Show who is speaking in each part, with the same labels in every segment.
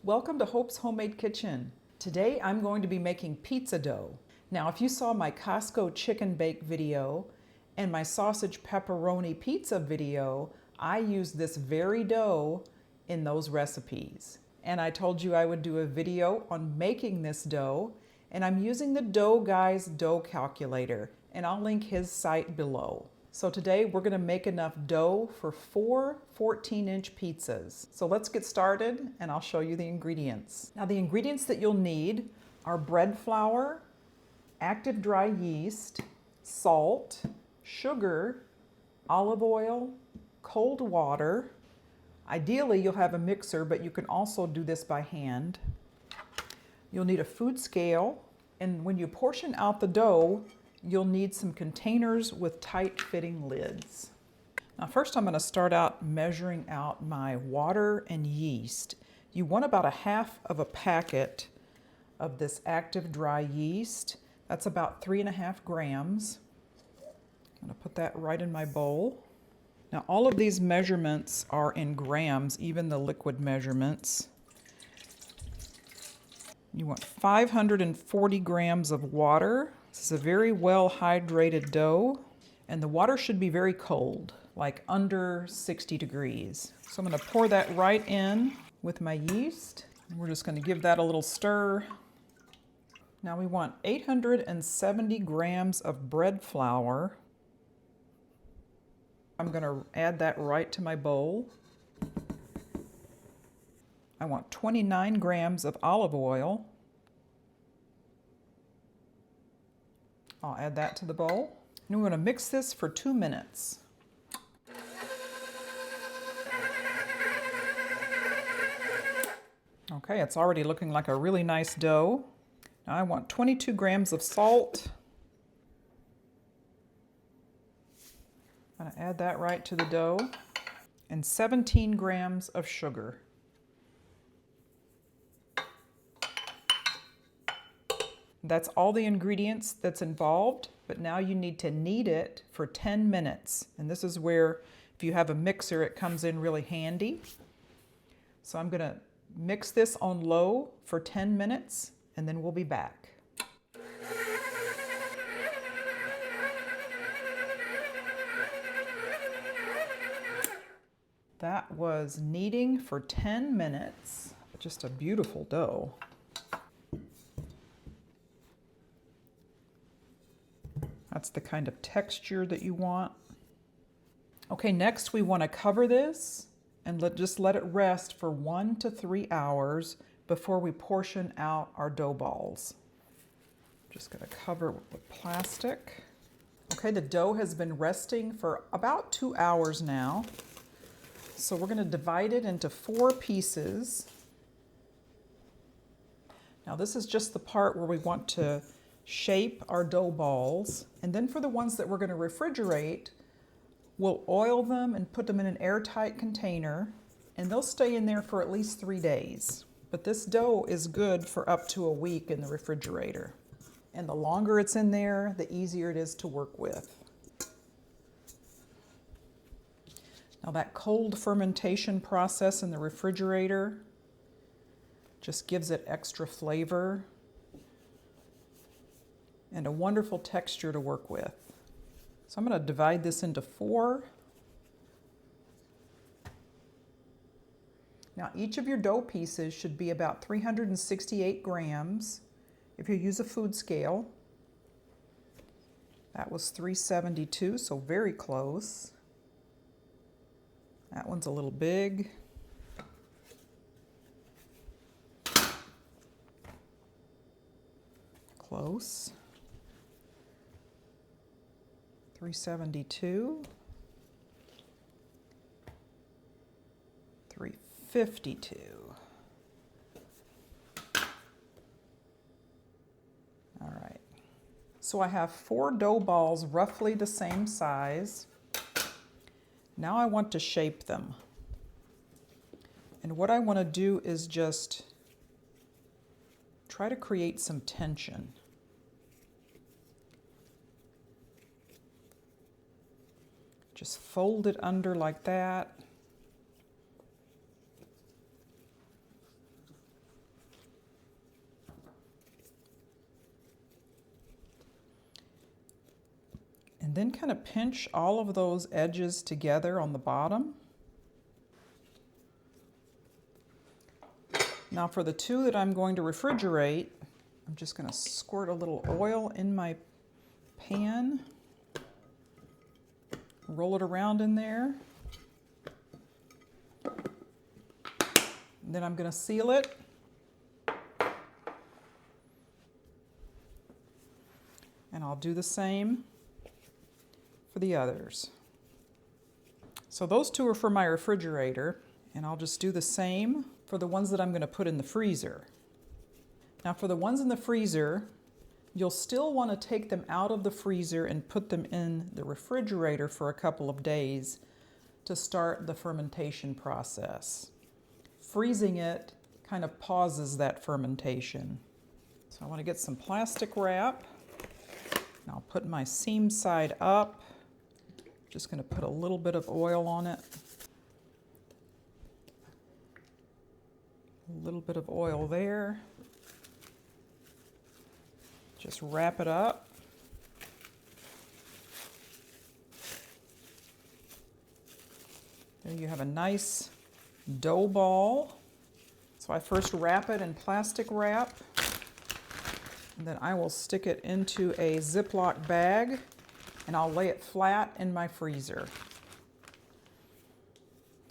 Speaker 1: Welcome to Hope's Homemade Kitchen. Today I'm going to be making pizza dough. Now if you saw my Costco chicken bake video and my sausage pepperoni pizza video, I used this very dough in those recipes. And I told you I would do a video on making this dough, and I'm using the Dough Guy's dough calculator, and I'll link his site below. So today we're going to make enough dough for 4 14-inch pizzas. So let's get started and I'll show you the ingredients. Now the ingredients that you'll need are bread flour, active dry yeast, salt, sugar, olive oil, cold water. Ideally you'll have a mixer, but you can also do this by hand. You'll need a food scale, and when you portion out the dough, you'll need some containers with tight-fitting lids. Now first I'm going to start out measuring out my water and yeast. You want about a half of a packet of this active dry yeast. That's about 3.5 grams. I'm going to put that right in my bowl. Now all of these measurements are in grams, even the liquid measurements. You want 540 grams of water. This is a very well hydrated dough, and the water should be very cold, like under 60 degrees. So I'm going to pour that right in with my yeast. We're just going to give that a little stir. Now we want 870 grams of bread flour. I'm going to add that right to my bowl. I want 29 grams of olive oil. I'll add that to the bowl. And we're going to mix this for 2 minutes. Okay, it's already looking like a really nice dough. Now I want 22 grams of salt. I'm going to add that right to the dough. And 17 grams of sugar. That's all the ingredients that's involved, but now you need to knead it for 10 minutes. And this is where, if you have a mixer, it comes in really handy. So I'm going to mix this on low for 10 minutes, and then we'll be back. That was kneading for 10 minutes. Just a beautiful dough. That's the kind of texture that you want. Okay, next we want to cover this and just let it rest for 1 to 3 hours before we portion out our dough balls. Just going to cover it with plastic. Okay, the dough has been resting for about 2 hours now. So we're going to divide it into 4 pieces. Now this is just the part where we want to shape our dough balls, and then for the ones that we're going to refrigerate, we'll oil them and put them in an airtight container, and they'll stay in there for at least 3 days. But this dough is good for up to a week in the refrigerator, and the longer it's in there, the easier it is to work with. Now that cold fermentation process in the refrigerator just gives it extra flavor and a wonderful texture to work with. So I'm going to divide this into 4. Now each of your dough pieces should be about 368 grams if you use a food scale. That was 372, so very close. That one's a little big. Close. 372, 352. All right. So I have 4 dough balls roughly the same size. Now I want to shape them. And what I want to do is just try to create some tension. Just fold it under like that. then kind of pinch all of those edges together on the bottom. Now for the two that I'm going to refrigerate, I'm just going to squirt a little oil in my pan, roll it around in there. Then I'm going to seal it. And I'll do the same for the others. So those two are for my refrigerator, and I'll just do the same for the ones that I'm going to put in the freezer. Now for the ones in the freezer, you'll still want to take them out of the freezer and put them in the refrigerator for a couple of days to start the fermentation process. Freezing it kind of pauses that fermentation. So I want to get some plastic wrap. And I'll put my seam side up. Just going to put a little bit of oil on it. A little bit of oil there. Just wrap it up. There you have a nice dough ball. So I first wrap it in plastic wrap, and then I will stick it into a Ziploc bag, and I'll lay it flat in my freezer.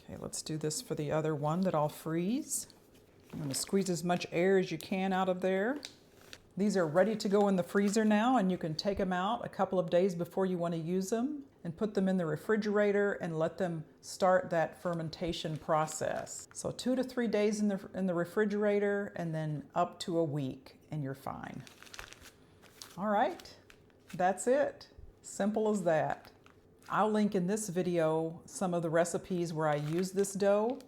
Speaker 1: Okay, let's do this for the other one that I'll freeze. I'm going to squeeze as much air as you can out of there. These are ready to go in the freezer now, and you can take them out a couple of days before you want to use them and put them in the refrigerator and let them start that fermentation process. So 2 to 3 days in the refrigerator, and then up to a week, and you're fine. All right, that's it. Simple as that. I'll link in this video some of the recipes where I use this dough,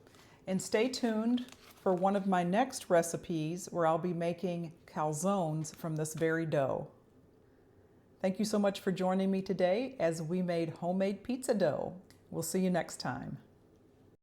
Speaker 1: and stay tuned for one of my next recipes where I'll be making calzones from this very dough. Thank you so much for joining me today as we made homemade pizza dough. We'll see you next time.